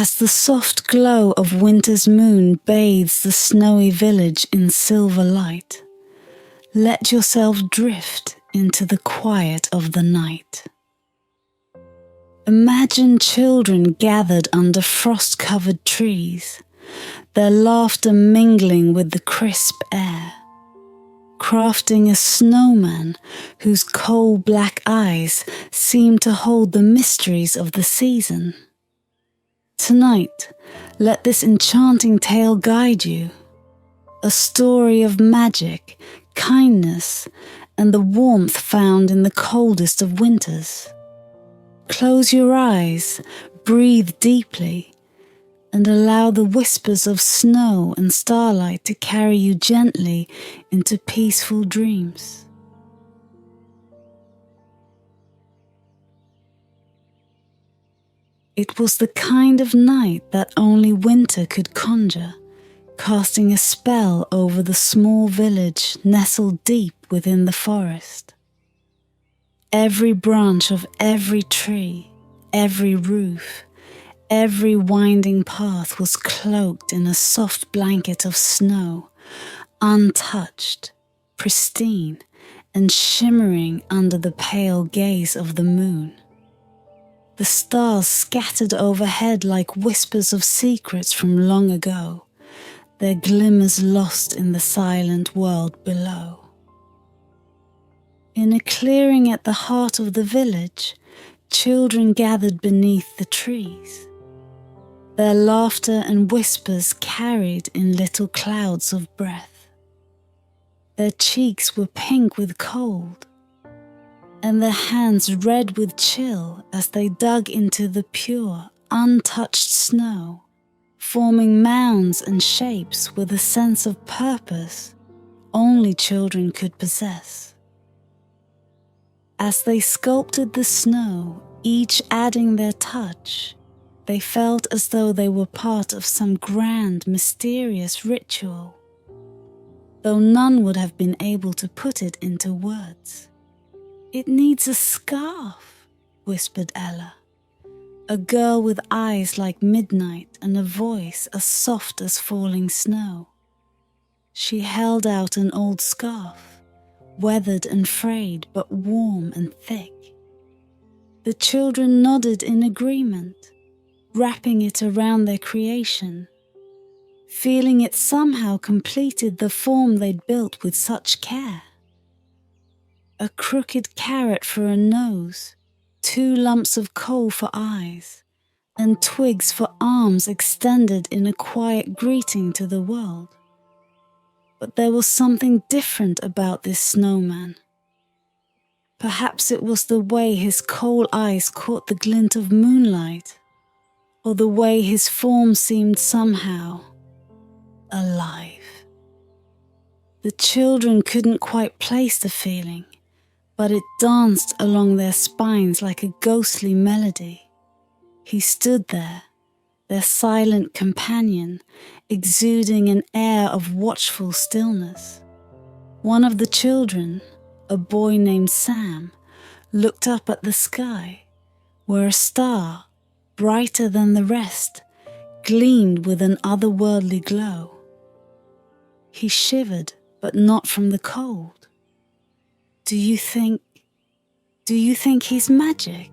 As the soft glow of winter's moon bathes the snowy village in silver light, let yourself drift into the quiet of the night. Imagine children gathered under frost-covered trees, their laughter mingling with the crisp air, crafting a snowman whose coal-black eyes seem to hold the mysteries of the season. Tonight, let this enchanting tale guide you, a story of magic, kindness, and the warmth found in the coldest of winters. Close your eyes, breathe deeply, and allow the whispers of snow and starlight to carry you gently into peaceful dreams. It was the kind of night that only winter could conjure, casting a spell over the small village nestled deep within the forest. Every branch of every tree, every roof, every winding path was cloaked in a soft blanket of snow, untouched, pristine, and shimmering under the pale gaze of the moon. The stars scattered overhead like whispers of secrets from long ago, their glimmers lost in the silent world below. In a clearing at the heart of the village, children gathered beneath the trees, their laughter and whispers carried in little clouds of breath. Their cheeks were pink with cold, and their hands red with chill as they dug into the pure, untouched snow, forming mounds and shapes with a sense of purpose only children could possess. As they sculpted the snow, each adding their touch, they felt as though they were part of some grand, mysterious ritual, though none would have been able to put it into words. "It needs a scarf," whispered Ella, a girl with eyes like midnight and a voice as soft as falling snow. She held out an old scarf, weathered and frayed but warm and thick. The children nodded in agreement, wrapping it around their creation, feeling it somehow completed the form they'd built with such care. A crooked carrot for a nose, 2 lumps of coal for eyes, and twigs for arms extended in a quiet greeting to the world. But there was something different about this snowman. Perhaps it was the way his coal eyes caught the glint of moonlight, or the way his form seemed somehow alive. The children couldn't quite place the feeling, but it danced along their spines like a ghostly melody. He stood there, their silent companion, exuding an air of watchful stillness. One of the children, a boy named Sam, looked up at the sky, where a star, brighter than the rest, gleamed with an otherworldly glow. He shivered, but not from the cold. Do you think he's magic?"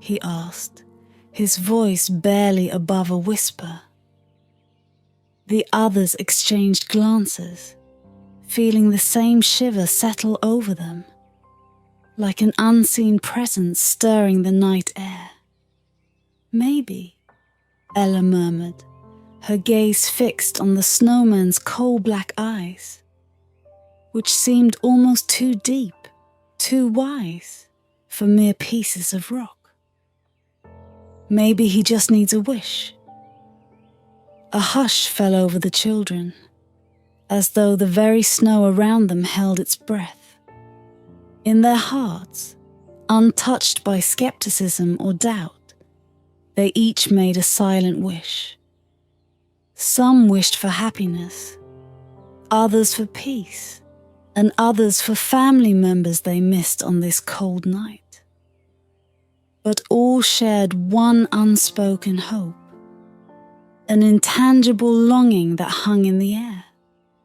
he asked, his voice barely above a whisper. The others exchanged glances, feeling the same shiver settle over them, like an unseen presence stirring the night air. "Maybe," Ella murmured, her gaze fixed on the snowman's coal-black eyes, which seemed almost too deep, too wise for mere pieces of rock. "Maybe he just needs a wish." A hush fell over the children, as though the very snow around them held its breath. In their hearts, untouched by skepticism or doubt, they each made a silent wish. Some wished for happiness, others for peace, and others for family members they missed on this cold night. But all shared one unspoken hope, an intangible longing that hung in the air,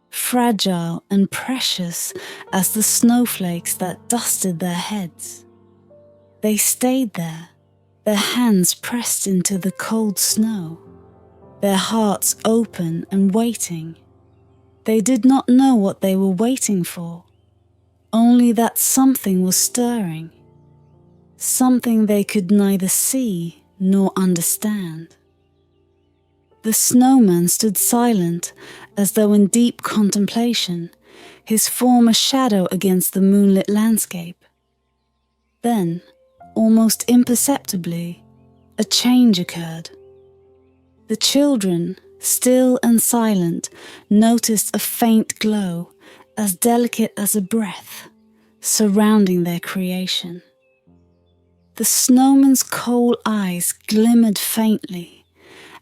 fragile and precious as the snowflakes that dusted their heads. They stayed there, their hands pressed into the cold snow, their hearts open and waiting. They did not know what they were waiting for, only that something was stirring, something they could neither see nor understand. The snowman stood silent, as though in deep contemplation, his form a shadow against the moonlit landscape. Then, almost imperceptibly, a change occurred. The children, still and silent, noticed a faint glow, as delicate as a breath, surrounding their creation. The snowman's cold eyes glimmered faintly,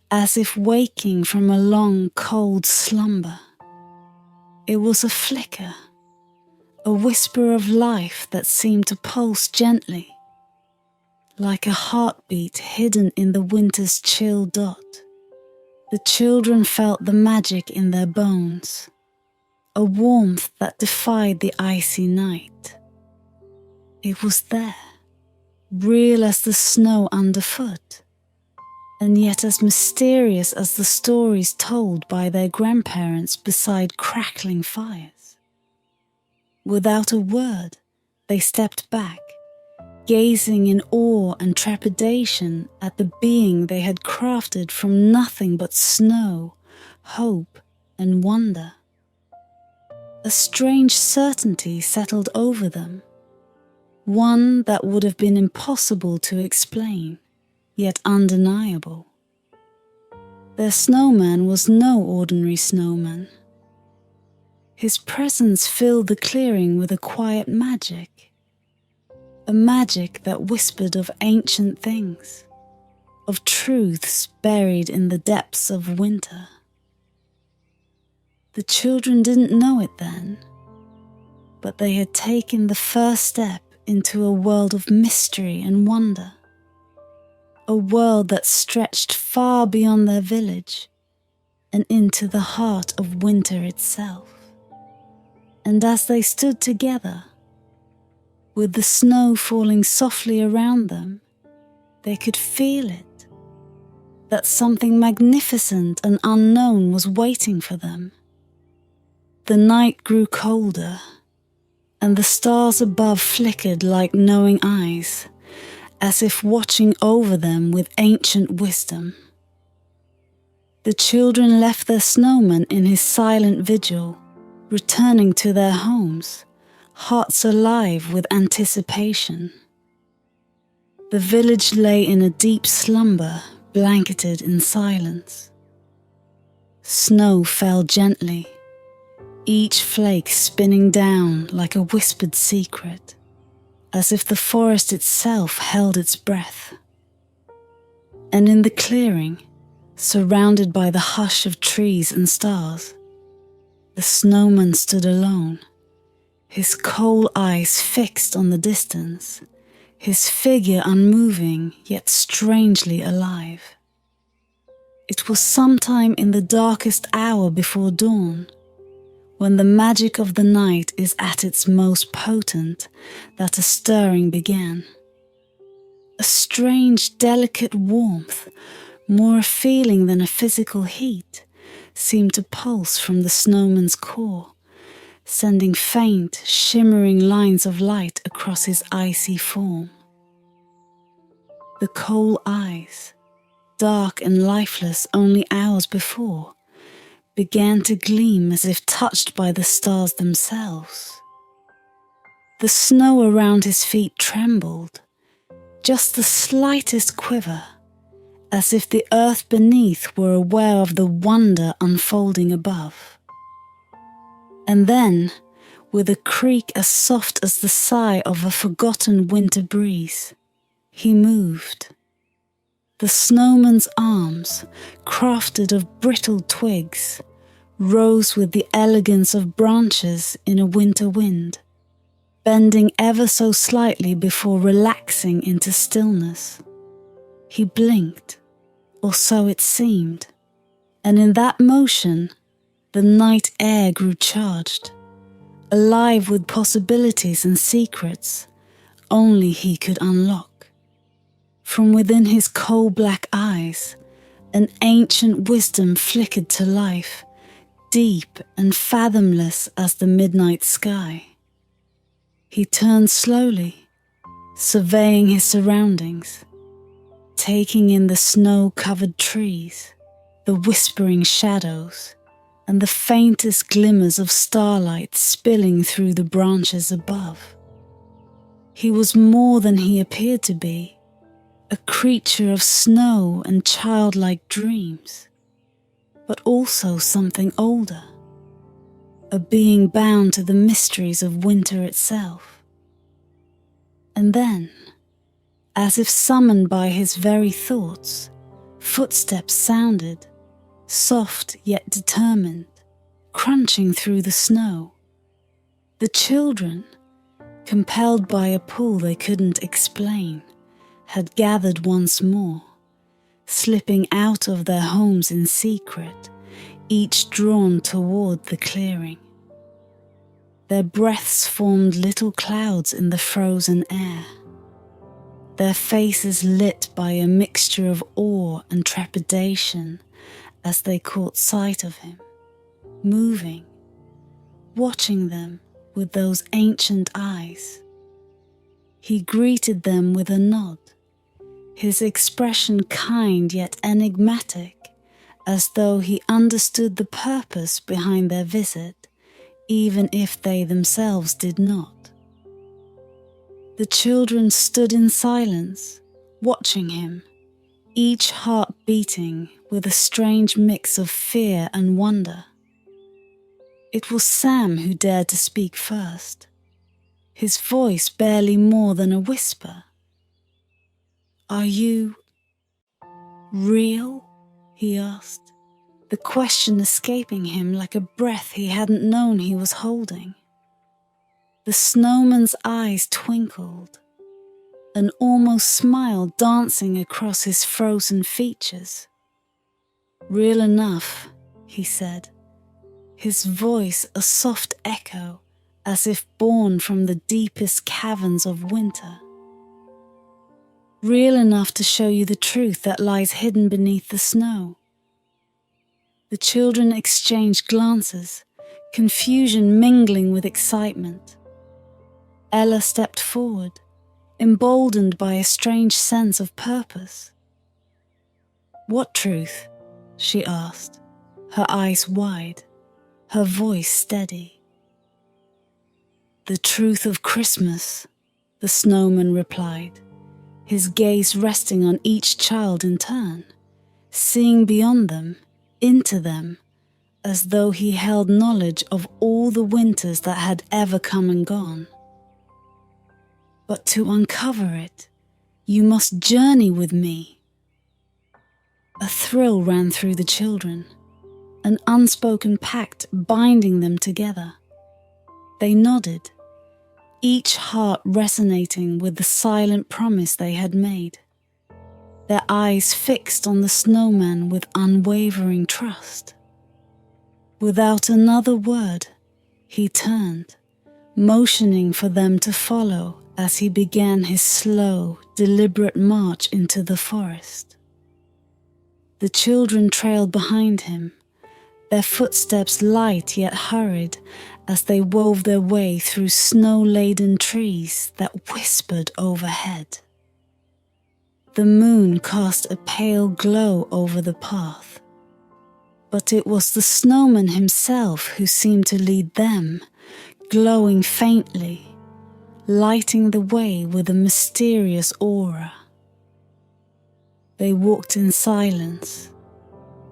as if waking from a long, cold slumber. It was a flicker, a whisper of life that seemed to pulse gently, like a heartbeat hidden in the winter's chill dot. The children felt the magic in their bones, a warmth that defied the icy night. It was there, real as the snow underfoot, and yet as mysterious as the stories told by their grandparents beside crackling fires. Without a word, they stepped back, gazing in awe and trepidation at the being they had crafted from nothing but snow, hope, and wonder. A strange certainty settled over them, one that would have been impossible to explain, yet undeniable. Their snowman was no ordinary snowman. His presence filled the clearing with a quiet magic, a magic that whispered of ancient things, of truths buried in the depths of winter. The children didn't know it then, but they had taken the first step into a world of mystery and wonder, a world that stretched far beyond their village and into the heart of winter itself. And as they stood together, with the snow falling softly around them, they could feel it, that something magnificent and unknown was waiting for them. The night grew colder, and the stars above flickered like knowing eyes, as if watching over them with ancient wisdom. The children left their snowman in his silent vigil, returning to their homes, hearts alive with anticipation. The village lay in a deep slumber, blanketed in silence. Snow fell gently, each flake spinning down like a whispered secret, as if the forest itself held its breath. And in the clearing, surrounded by the hush of trees and stars, the snowman stood alone, his cold eyes fixed on the distance, his figure unmoving yet strangely alive. It was sometime in the darkest hour before dawn, when the magic of the night is at its most potent, that a stirring began. A strange, delicate warmth, more a feeling than a physical heat, seemed to pulse from the snowman's core, sending faint, shimmering lines of light across his icy form. The cold eyes, dark and lifeless only hours before, began to gleam as if touched by the stars themselves. The snow around his feet trembled, just the slightest quiver, as if the earth beneath were aware of the wonder unfolding above. And then, with a creak as soft as the sigh of a forgotten winter breeze, he moved. The snowman's arms, crafted of brittle twigs, rose with the elegance of branches in a winter wind, bending ever so slightly before relaxing into stillness. He blinked, or so it seemed, And in that motion, the night air grew charged, alive with possibilities and secrets only he could unlock. From within his coal-black eyes, an ancient wisdom flickered to life, deep and fathomless as the midnight sky. He turned slowly, surveying his surroundings, taking in the snow-covered trees, the whispering shadows, and the faintest glimmers of starlight spilling through the branches above. He was more than he appeared to be, a creature of snow and childlike dreams, but also something older, a being bound to the mysteries of winter itself. And then, as if summoned by his very thoughts, footsteps sounded, soft yet determined, crunching through the snow. The children, compelled by a pull they couldn't explain, had gathered once more, slipping out of their homes in secret, each drawn toward the clearing. Their breaths formed little clouds in the frozen air, their faces lit by a mixture of awe and trepidation as they caught sight of him, moving, watching them with those ancient eyes. He greeted them with a nod, his expression kind yet enigmatic, as though he understood the purpose behind their visit, even if they themselves did not. The children stood in silence, watching him, each heart beating with a strange mix of fear and wonder. It was Sam who dared to speak first, his voice barely more than a whisper. "Are you real?" he asked, the question escaping him like a breath he hadn't known he was holding. The snowman's eyes twinkled, an almost smile dancing across his frozen features. "Real enough," he said, his voice a soft echo as if born from the deepest caverns of winter. "Real enough to show you the truth that lies hidden beneath the snow." The children exchanged glances, confusion mingling with excitement. Ella stepped forward, emboldened by a strange sense of purpose. "What truth?" she asked, her eyes wide, her voice steady. "The truth of Christmas," the snowman replied, his gaze resting on each child in turn, seeing beyond them, into them, as though he held knowledge of all the winters that had ever come and gone. "But to uncover it, you must journey with me." A thrill ran through the children, an unspoken pact binding them together. They nodded, each heart resonating with the silent promise they had made, their eyes fixed on the snowman with unwavering trust. Without another word, he turned, motioning for them to follow as he began his slow, deliberate march into the forest. The children trailed behind him, their footsteps light yet hurried as they wove their way through snow-laden trees that whispered overhead. The moon cast a pale glow over the path, but it was the snowman himself who seemed to lead them, glowing faintly, lighting the way with a mysterious aura. They walked in silence,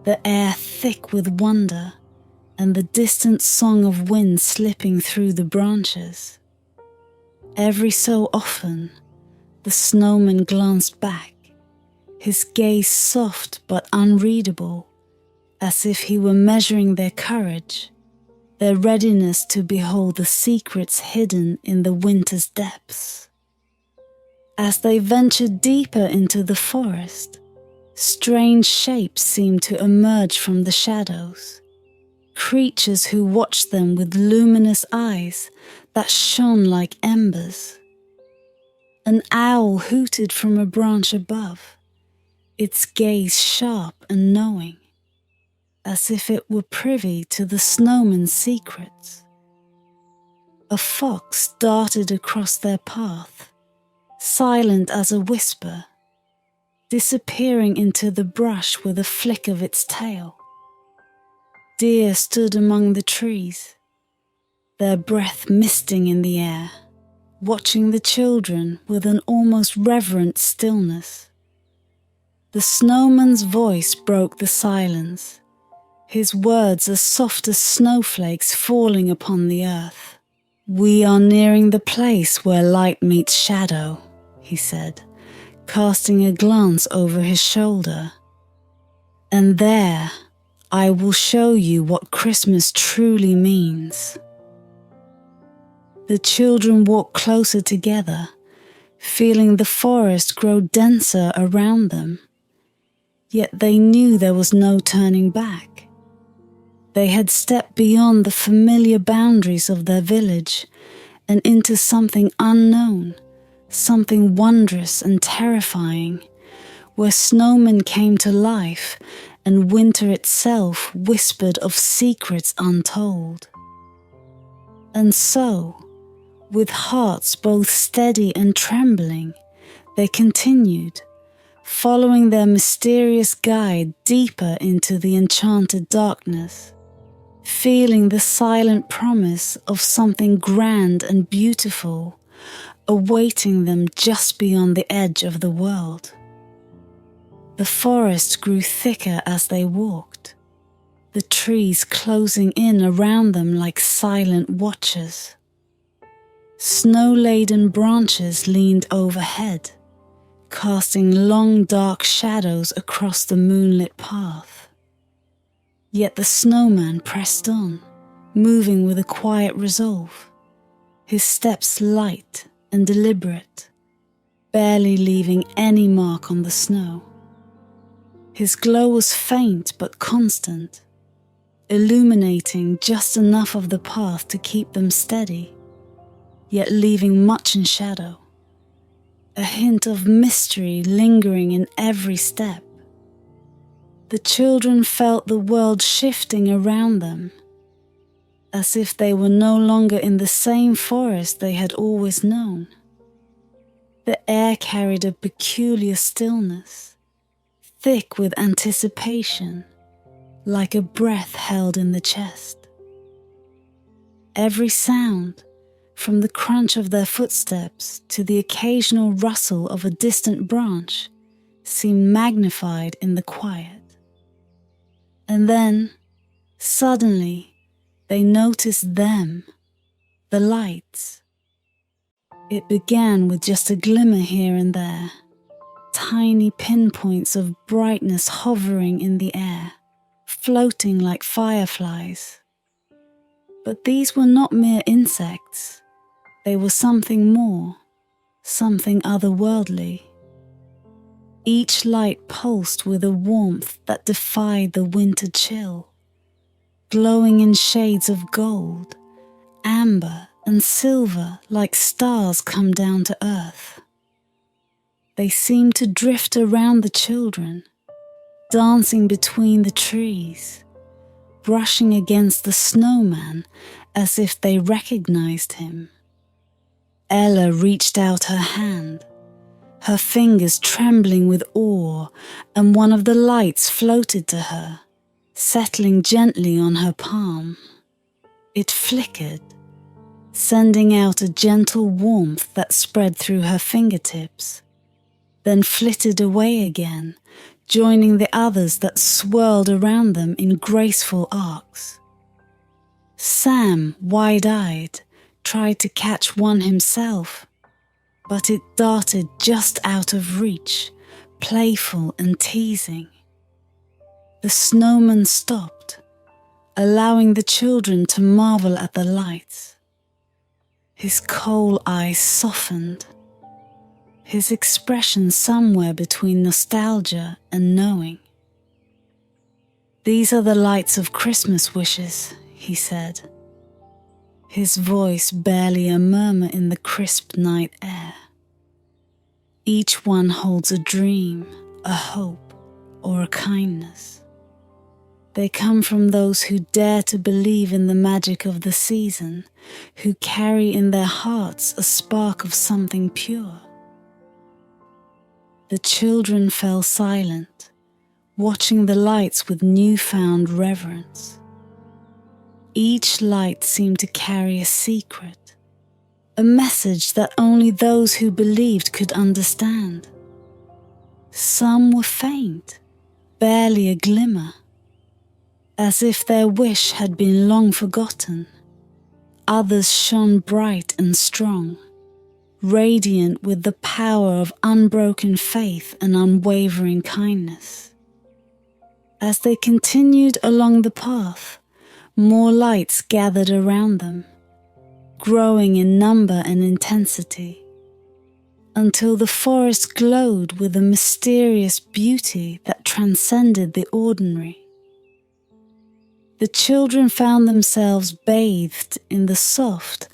the air thick with wonder and the distant song of wind slipping through the branches. Every so often, the snowman glanced back, his gaze soft but unreadable, as if he were measuring their courage, their readiness to behold the secrets hidden in the winter's depths. As they ventured deeper into the forest, Strange shapes seemed to emerge from the shadows, creatures who watched them with luminous eyes that shone like embers. An owl hooted from a branch above, its gaze sharp and knowing, as if it were privy to the snowman's secrets. A fox darted across their path, silent as a whisper, disappearing into the brush with a flick of its tail. Deer stood among the trees, their breath misting in the air, watching the children with an almost reverent stillness. The snowman's voice broke the silence, his words as soft as snowflakes falling upon the earth. "We are nearing the place where light meets shadow," he said, casting a glance over his shoulder. "And there, I will show you what Christmas truly means." The children walked closer together, feeling the forest grow denser around them. Yet they knew there was no turning back. They had stepped beyond the familiar boundaries of their village and into something unknown, something wondrous and terrifying, where snowmen came to life and winter itself whispered of secrets untold. And so, with hearts both steady and trembling, they continued, following their mysterious guide deeper into the enchanted darkness, feeling the silent promise of something grand and beautiful awaiting them just beyond the edge of the world. The forest grew thicker as they walked, the trees closing in around them like silent watchers. Snow-laden branches leaned overhead, casting long dark shadows across the moonlit path. Yet the snowman pressed on, moving with a quiet resolve, his steps light and deliberate, barely leaving any mark on the snow. His glow was faint but constant, illuminating just enough of the path to keep them steady, yet leaving much in shadow, a hint of mystery lingering in every step. The children felt the world shifting around them, as if they were no longer in the same forest they had always known. The air carried a peculiar stillness, thick with anticipation, like a breath held in the chest. Every sound, from the crunch of their footsteps to the occasional rustle of a distant branch, seemed magnified in the quiet. And then, suddenly, they noticed them, the lights. It began with just a glimmer here and there, tiny pinpoints of brightness hovering in the air, floating like fireflies. But these were not mere insects. They were something more, something otherworldly. Each light pulsed with a warmth that defied the winter chill, glowing in shades of gold, amber, and silver like stars come down to earth. They seemed to drift around the children, dancing between the trees, brushing against the snowman as if they recognized him. Ella reached out her hand, her fingers trembling with awe, and one of the lights floated to her, settling gently on her palm. It flickered, sending out a gentle warmth that spread through her fingertips, then flitted away again, joining the others that swirled around them in graceful arcs. Sam, wide-eyed, tried to catch one himself, but it darted just out of reach, playful and teasing. The snowman stopped, allowing the children to marvel at the lights. His coal eyes softened. his expression somewhere between nostalgia and knowing. "These are the lights of Christmas wishes," he said, his voice barely a murmur in the crisp night air. "Each one holds a dream, a hope, or a kindness. They come from those who dare to believe in the magic of the season, who carry in their hearts a spark of something pure." The children fell silent, watching the lights with newfound reverence. Each light seemed to carry a secret, a message that only those who believed could understand. Some were faint, barely a glimmer, as if their wish had been long forgotten. Others shone bright and strong, radiant with the power of unbroken faith and unwavering kindness. As they continued along the path, more lights gathered around them, growing in number and intensity, until the forest glowed with a mysterious beauty that transcended the ordinary. The children found themselves bathed in the soft,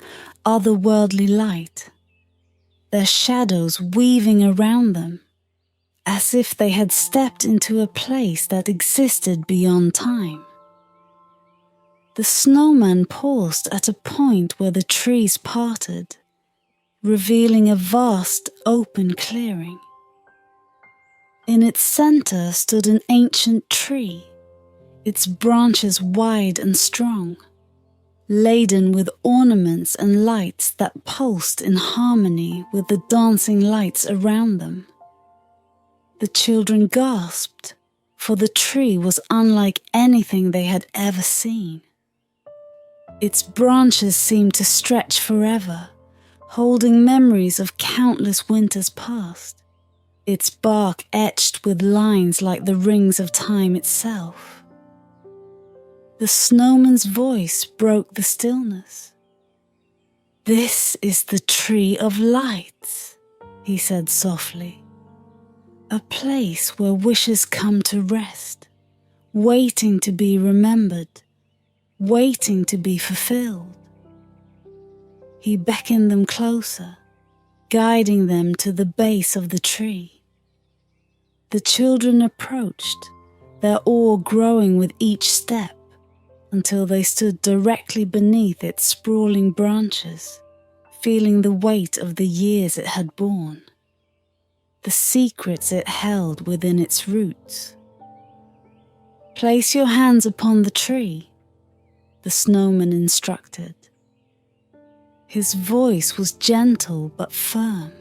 otherworldly light, their shadows weaving around them, as if they had stepped into a place that existed beyond time. The snowman paused at a point where the trees parted, revealing a vast open clearing. In its center stood an ancient tree, its branches wide and strong, laden with ornaments and lights that pulsed in harmony with the dancing lights around them. The children gasped, for the tree was unlike anything they had ever seen. Its branches seemed to stretch forever, holding memories of countless winters past, its bark etched with lines like the rings of time itself. The snowman's voice broke the stillness. "This is the tree of lights," he said softly. "A place where wishes come to rest, waiting to be remembered, waiting to be fulfilled." He beckoned them closer, guiding them to the base of the tree. The children approached, their awe growing with each step, until they stood directly beneath its sprawling branches, feeling the weight of the years it had borne, the secrets it held within its roots. "Place your hands upon the tree," the snowman instructed. His voice was gentle but firm,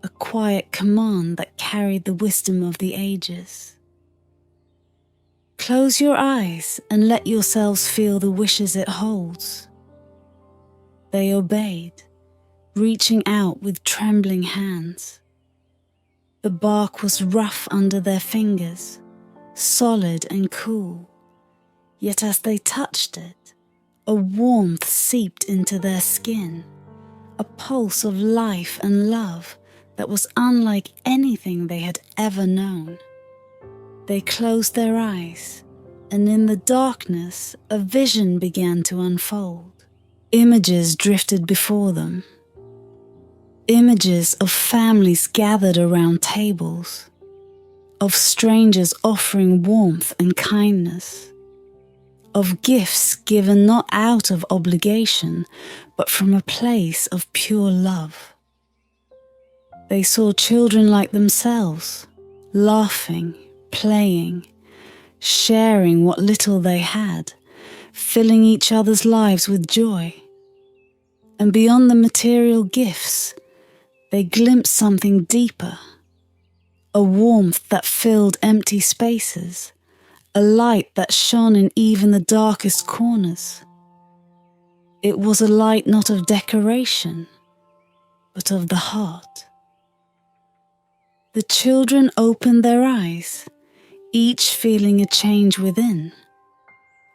a quiet command that carried the wisdom of the ages. "Close your eyes and let yourselves feel the wishes it holds." They obeyed, reaching out with trembling hands. The bark was rough under their fingers, solid and cool, yet as they touched it, a warmth seeped into their skin, a pulse of life and love that was unlike anything they had ever known. They closed their eyes, and in the darkness, a vision began to unfold. Images drifted before them. Images of families gathered around tables, of strangers offering warmth and kindness, of gifts given not out of obligation, but from a place of pure love. They saw children like themselves, laughing, playing, sharing what little they had, filling each other's lives with joy. And beyond the material gifts, they glimpsed something deeper, a warmth that filled empty spaces, a light that shone in even the darkest corners. It was a light not of decoration, but of the heart. The children opened their eyes, each feeling a change within,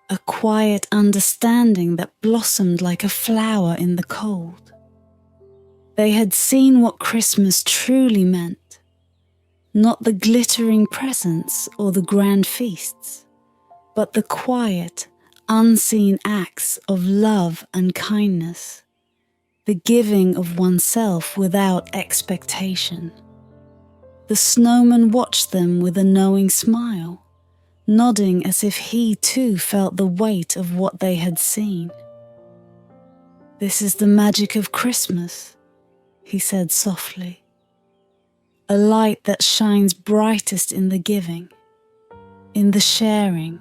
a quiet understanding that blossomed like a flower in the cold. They had seen what Christmas truly meant, not the glittering presents or the grand feasts, but the quiet, unseen acts of love and kindness, the giving of oneself without expectation. The snowman watched them with a knowing smile, nodding as if he too felt the weight of what they had seen. "This is the magic of Christmas," he said softly. "A light that shines brightest in the giving, in the sharing,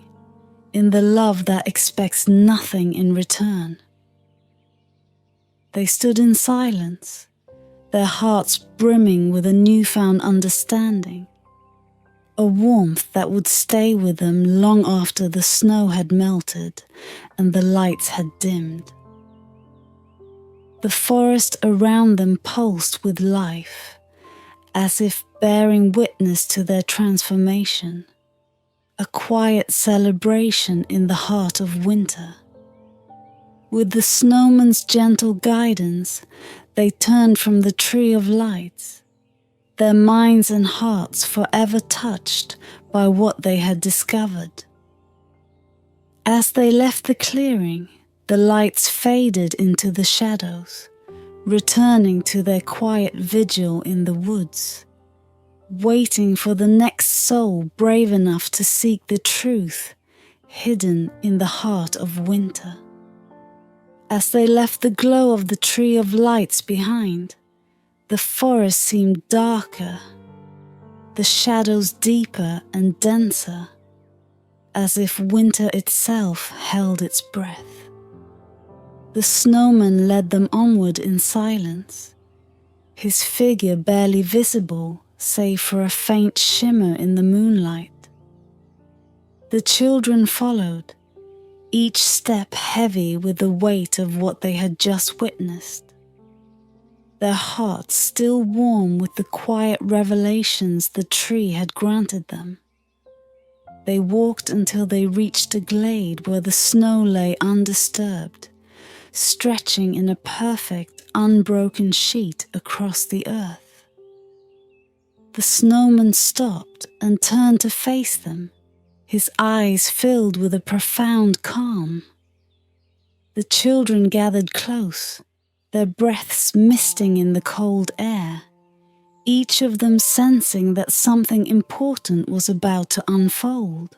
in the love that expects nothing in return." They stood in silence, their hearts brimming with a newfound understanding, a warmth that would stay with them long after the snow had melted and the lights had dimmed. The forest around them pulsed with life, as if bearing witness to their transformation, a quiet celebration in the heart of winter. With the snowman's gentle guidance, they turned from the tree of lights, their minds and hearts forever touched by what they had discovered. As they left the clearing, the lights faded into the shadows, returning to their quiet vigil in the woods, waiting for the next soul brave enough to seek the truth hidden in the heart of winter. As they left the glow of the tree of lights behind, the forest seemed darker, the shadows deeper and denser, as if winter itself held its breath. The snowman led them onward in silence, his figure barely visible save for a faint shimmer in the moonlight. The children followed, each step heavy with the weight of what they had just witnessed, their hearts still warm with the quiet revelations the tree had granted them. They walked until they reached a glade where the snow lay undisturbed, stretching in a perfect, unbroken sheet across the earth. The snowman stopped and turned to face them, his eyes filled with a profound calm. The children gathered close, their breaths misting in the cold air, each of them sensing that something important was about to unfold.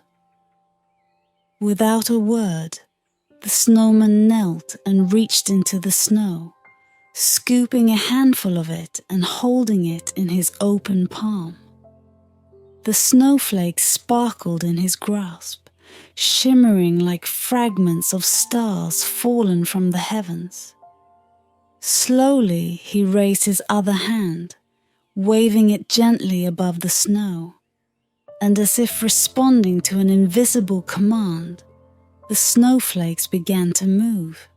Without a word, the snowman knelt and reached into the snow, scooping a handful of it and holding it in his open palm. The snowflakes sparkled in his grasp, shimmering like fragments of stars fallen from the heavens. Slowly he raised his other hand, waving it gently above the snow, and as if responding to an invisible command, the snowflakes began to move.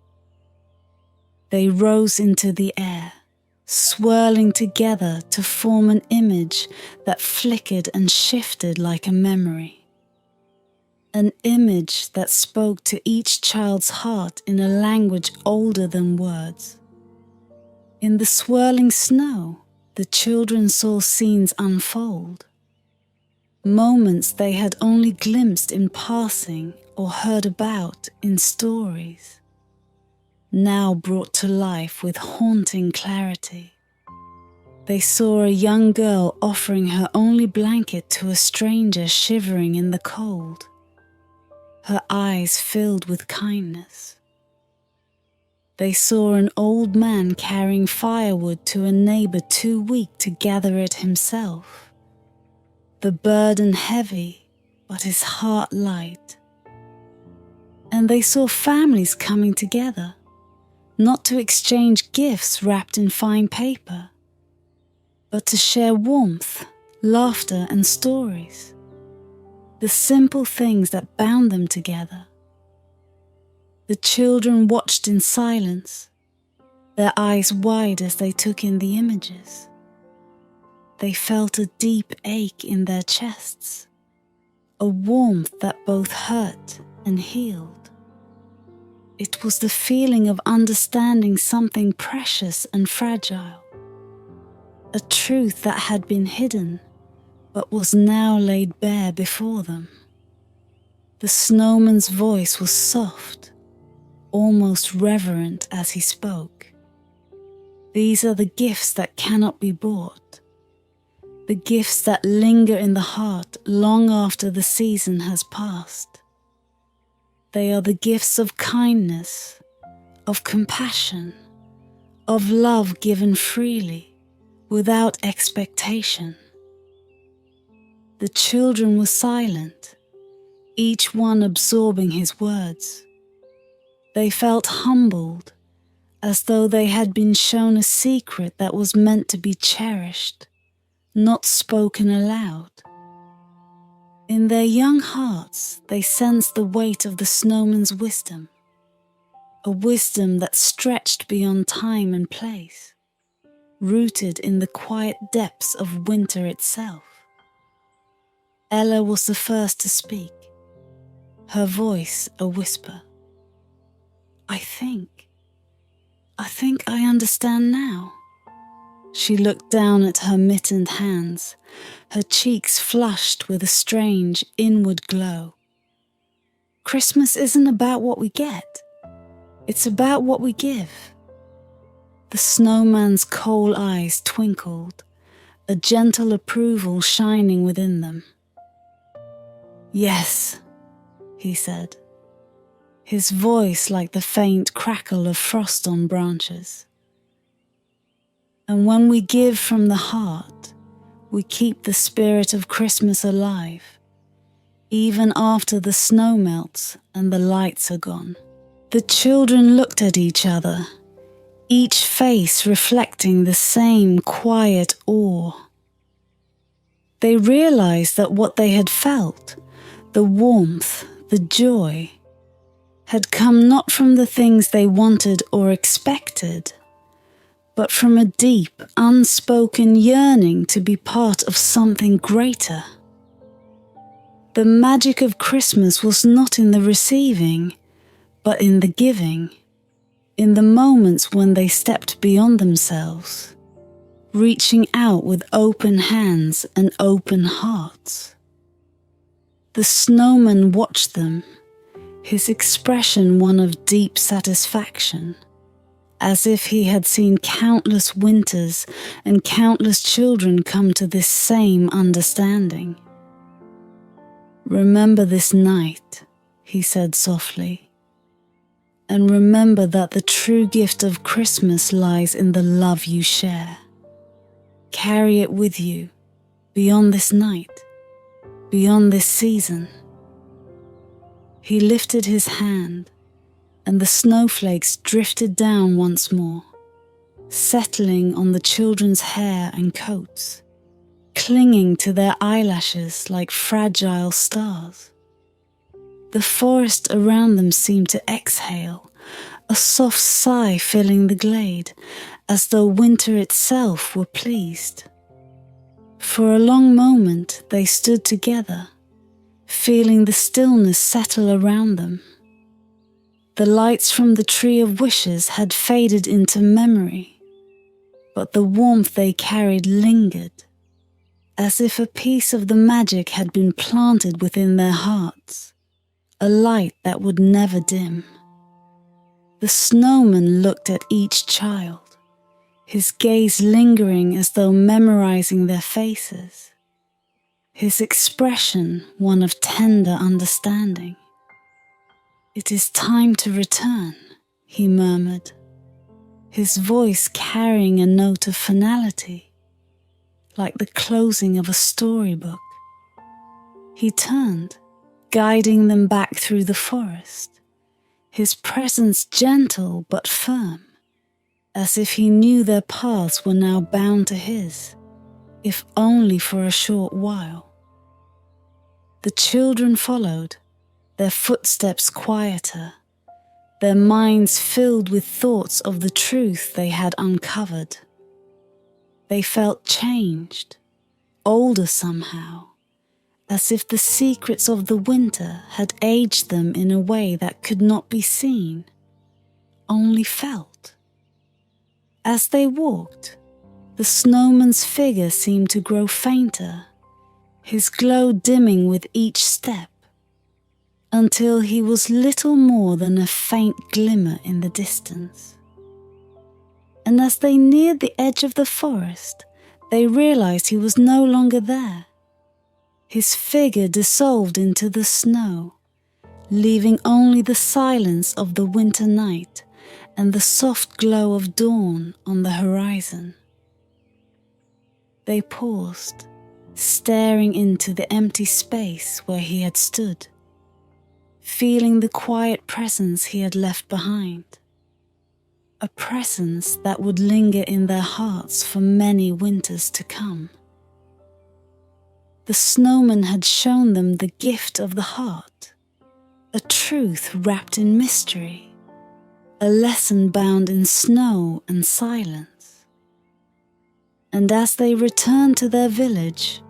They rose into the air, swirling together to form an image that flickered and shifted like a memory. An image that spoke to each child's heart in a language older than words. In the swirling snow, the children saw scenes unfold. Moments they had only glimpsed in passing or heard about in stories, now brought to life with haunting clarity. They saw a young girl offering her only blanket to a stranger shivering in the cold, her eyes filled with kindness. They saw an old man carrying firewood to a neighbor too weak to gather it himself, the burden heavy, but his heart light. And they saw families coming together, not to exchange gifts wrapped in fine paper, but to share warmth, laughter, and stories, the simple things that bound them together. The children watched in silence, their eyes wide as they took in the images. They felt a deep ache in their chests, a warmth that both hurt and healed. It was the feeling of understanding something precious and fragile, a truth that had been hidden but was now laid bare before them. The snowman's voice was soft, almost reverent as he spoke. These are the gifts that cannot be bought, the gifts that linger in the heart long after the season has passed. They are the gifts of kindness, of compassion, of love given freely, without expectation. The children were silent, each one absorbing his words. They felt humbled, as though they had been shown a secret that was meant to be cherished, not spoken aloud. In their young hearts, they sensed the weight of the snowman's wisdom, a wisdom that stretched beyond time and place, rooted in the quiet depths of winter itself. Ella was the first to speak, her voice a whisper. I think I understand now." She looked down at her mittened hands, her cheeks flushed with a strange inward glow. Christmas isn't about what we get, it's about what we give. The snowman's coal eyes twinkled, a gentle approval shining within them. "Yes," he said, his voice like the faint crackle of frost on branches. "And when we give from the heart, we keep the spirit of Christmas alive, even after the snow melts and the lights are gone." The children looked at each other, each face reflecting the same quiet awe. They realized that what they had felt, the warmth, the joy, had come not from the things they wanted or expected, but from a deep, unspoken yearning to be part of something greater. The magic of Christmas was not in the receiving, but in the giving, in the moments when they stepped beyond themselves, reaching out with open hands and open hearts. The snowman watched them, his expression one of deep satisfaction, as if he had seen countless winters and countless children come to this same understanding. "Remember this night," he said softly, "and remember that the true gift of Christmas lies in the love you share. Carry it with you, beyond this night, beyond this season." He lifted his hand, and the snowflakes drifted down once more, settling on the children's hair and coats, clinging to their eyelashes like fragile stars. The forest around them seemed to exhale, a soft sigh filling the glade, as though winter itself were pleased. For a long moment they stood together, feeling the stillness settle around them. The lights from the tree of wishes had faded into memory, but the warmth they carried lingered, as if a piece of the magic had been planted within their hearts, a light that would never dim. The snowman looked at each child, his gaze lingering as though memorizing their faces, his expression one of tender understanding. "It is time to return," he murmured, his voice carrying a note of finality, like the closing of a storybook. He turned, guiding them back through the forest, his presence gentle but firm, as if he knew their paths were now bound to his, if only for a short while. The children followed, their footsteps quieter, their minds filled with thoughts of the truth they had uncovered. They felt changed, older somehow, as if the secrets of the winter had aged them in a way that could not be seen, only felt. As they walked, The snowman's figure seemed to grow fainter, his glow dimming with each step, until he was little more than a faint glimmer in the distance. And as they neared the edge of the forest, they realized he was no longer there. His figure dissolved into the snow, leaving only the silence of the winter night and the soft glow of dawn on the horizon. They paused, staring into the empty space where he had stood, feeling the quiet presence he had left behind, a presence that would linger in their hearts for many winters to come. The snowman had shown them the gift of the heart, a truth wrapped in mystery, a lesson bound in snow and silence. And as they returned to their village,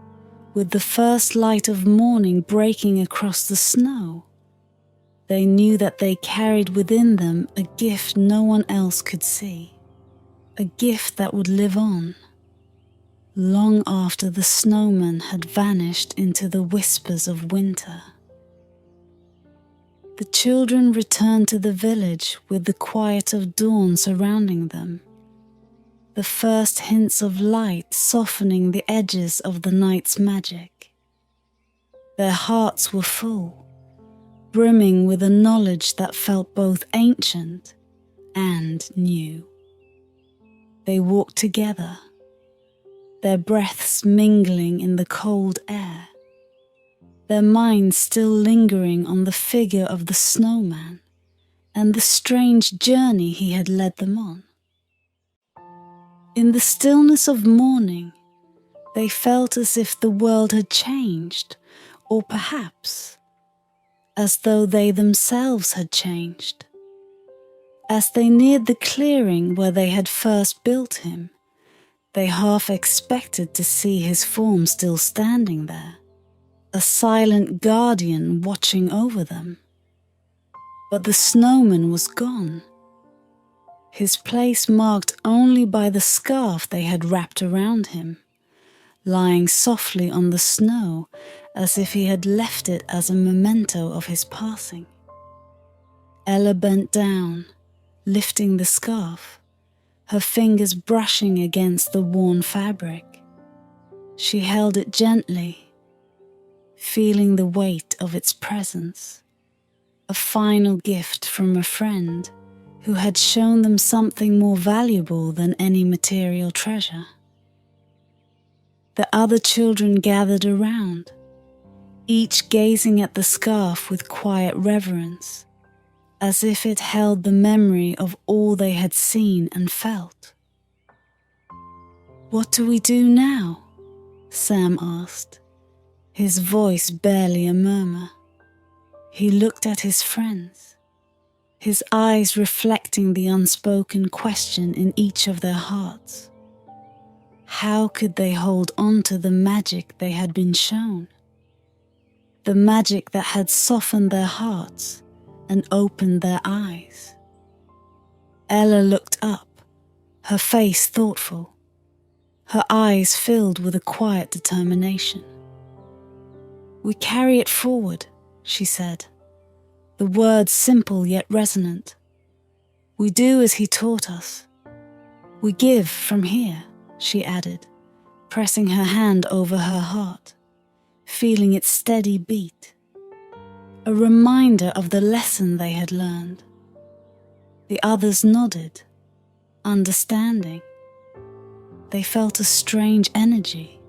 with the first light of morning breaking across the snow, they knew that they carried within them a gift no one else could see, a gift that would live on, long after the snowman had vanished into the whispers of winter. The children returned to the village with the quiet of dawn surrounding them, the first hints of light softening the edges of the night's magic. Their hearts were full, brimming with a knowledge that felt both ancient and new. They walked together, their breaths mingling in the cold air, their minds still lingering on the figure of the snowman and the strange journey he had led them on. In the stillness of morning, they felt as if the world had changed, or perhaps as though they themselves had changed. As they neared the clearing where they had first built him, they half expected to see his form still standing there, a silent guardian watching over them. But the snowman was gone, his place marked only by the scarf they had wrapped around him, lying softly on the snow as if he had left it as a memento of his passing. Ella bent down, lifting the scarf, her fingers brushing against the worn fabric. She held it gently, feeling the weight of its presence, a final gift from a friend who had shown them something more valuable than any material treasure. The other children gathered around, each gazing at the scarf with quiet reverence, as if it held the memory of all they had seen and felt. "What do we do now?" Sam asked, his voice barely a murmur. He looked at his friends, his eyes reflecting the unspoken question in each of their hearts. How could they hold on to the magic they had been shown? The magic that had softened their hearts and opened their eyes. Ella looked up, her face thoughtful, her eyes filled with a quiet determination. "We carry it forward," she said, the words simple yet resonant. "We do as he taught us. We give from here," she added, pressing her hand over her heart, feeling its steady beat, a reminder of the lesson they had learned. The others nodded, understanding. They felt a strange energy,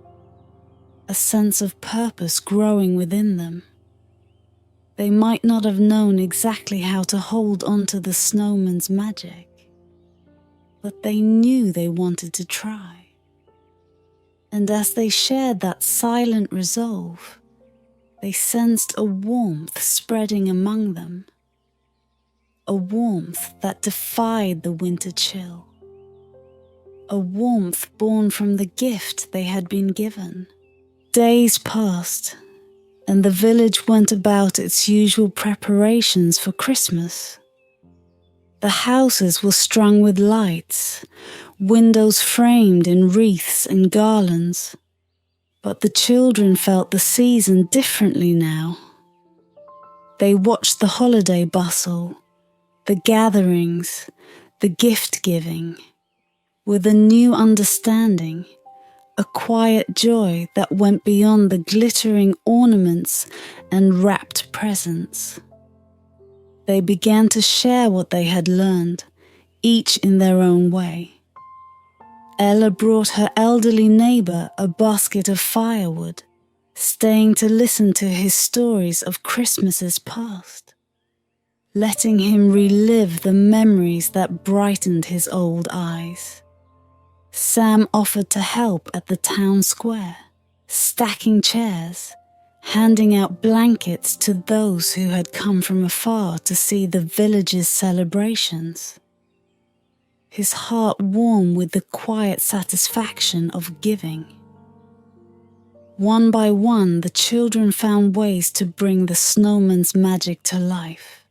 a sense of purpose growing within them. They might not have known exactly how to hold on to the snowman's magic, but they knew they wanted to try. And as they shared that silent resolve, they sensed a warmth spreading among them, a warmth that defied the winter chill, a warmth born from the gift they had been given. Days passed, and the village went about its usual preparations for Christmas. The houses were strung with lights, windows framed in wreaths and garlands. But the children felt the season differently now. They watched the holiday bustle, the gatherings, the gift-giving, with a new understanding, a quiet joy that went beyond the glittering ornaments and wrapped presents. They began to share what they had learned, each in their own way. Ella brought her elderly neighbour a basket of firewood, staying to listen to his stories of Christmases past, letting him relive the memories that brightened his old eyes. Sam offered to help at the town square, stacking chairs, handing out blankets to those who had come from afar to see the village's celebrations. His heart warm with the quiet satisfaction of giving. One by one, the children found ways to bring the snowman's magic to life.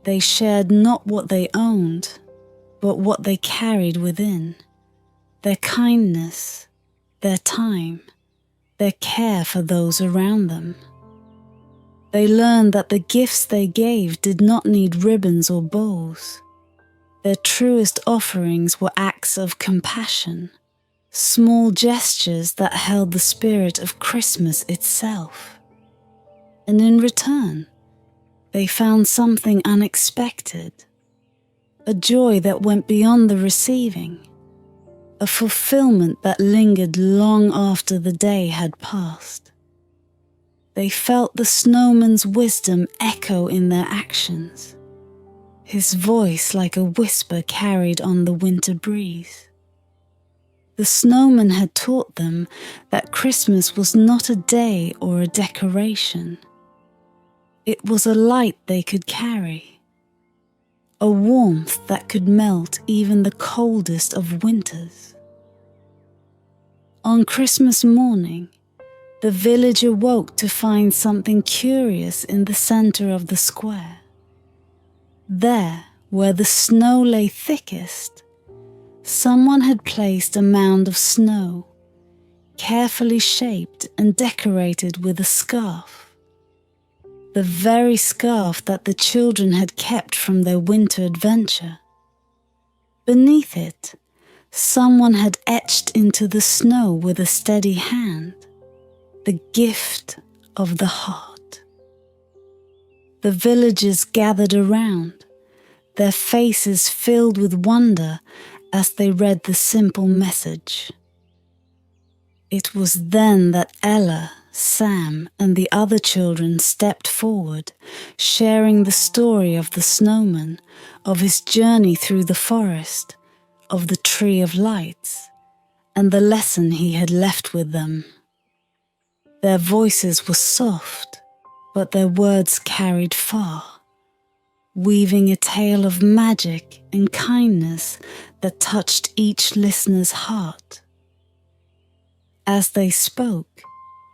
They shared not what they owned, but what they carried within. Their kindness, their time, their care for those around them. They learned that the gifts they gave did not need ribbons or bows. Their truest offerings were acts of compassion, small gestures that held the spirit of Christmas itself. And in return, they found something unexpected, a joy that went beyond the receiving, a fulfillment that lingered long after the day had passed. They felt the snowman's wisdom echo in their actions, his voice like a whisper carried on the winter breeze. The snowman had taught them that Christmas was not a day or a decoration. It was a light they could carry, a warmth that could melt even the coldest of winters. On Christmas morning, the village awoke to find something curious in the center of the square. There, where the snow lay thickest, someone had placed a mound of snow, carefully shaped and decorated with a scarf. The very scarf that the children had kept from their winter adventure. Beneath it, someone had etched into the snow with a steady hand, the gift of the heart. The villagers gathered around, their faces filled with wonder as they read the simple message. It was then that Ella, Sam, and the other children stepped forward, sharing the story of the snowman, of his journey through the forest, of the tree of lights, and the lesson he had left with them. Their voices were soft, but their words carried far, weaving a tale of magic and kindness that touched each listener's heart. As they spoke,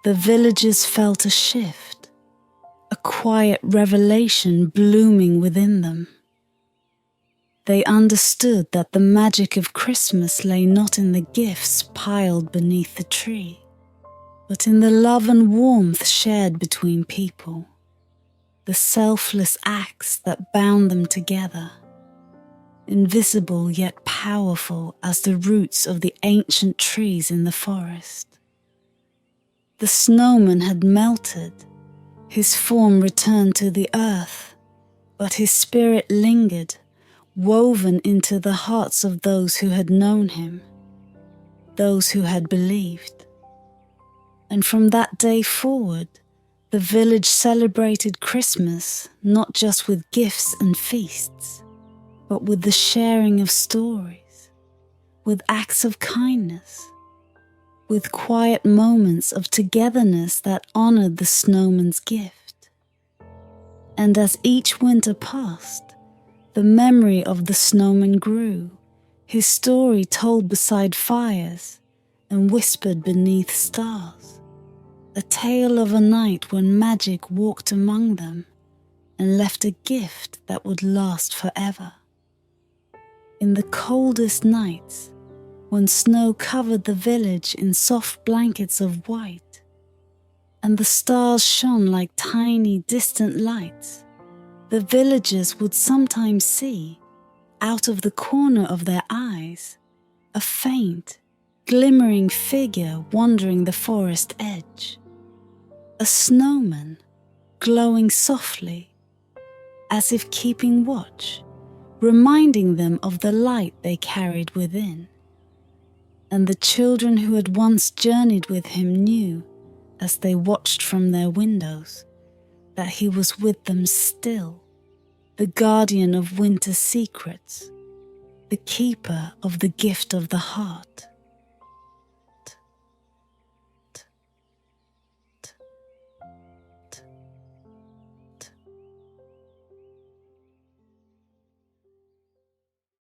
the villagers felt a shift, a quiet revelation blooming within them. They understood that the magic of Christmas lay not in the gifts piled beneath the tree, but in the love and warmth shared between people, the selfless acts that bound them together, invisible yet powerful as the roots of the ancient trees in the forest. The snowman had melted, his form returned to the earth, but his spirit lingered, woven into the hearts of those who had known him, those who had believed. And from that day forward, the village celebrated Christmas not just with gifts and feasts, but with the sharing of stories, with acts of kindness, with quiet moments of togetherness that honored the snowman's gift. And as each winter passed, the memory of the snowman grew, his story told beside fires and whispered beneath stars, a tale of a night when magic walked among them and left a gift that would last forever. In the coldest nights, when snow covered the village in soft blankets of white, and the stars shone like tiny distant lights, the villagers would sometimes see, out of the corner of their eyes, a faint, glimmering figure wandering the forest edge. A snowman, glowing softly, as if keeping watch, reminding them of the light they carried within. And the children who had once journeyed with him knew, as they watched from their windows, that he was with them still, the guardian of winter's secrets, the keeper of the gift of the heart.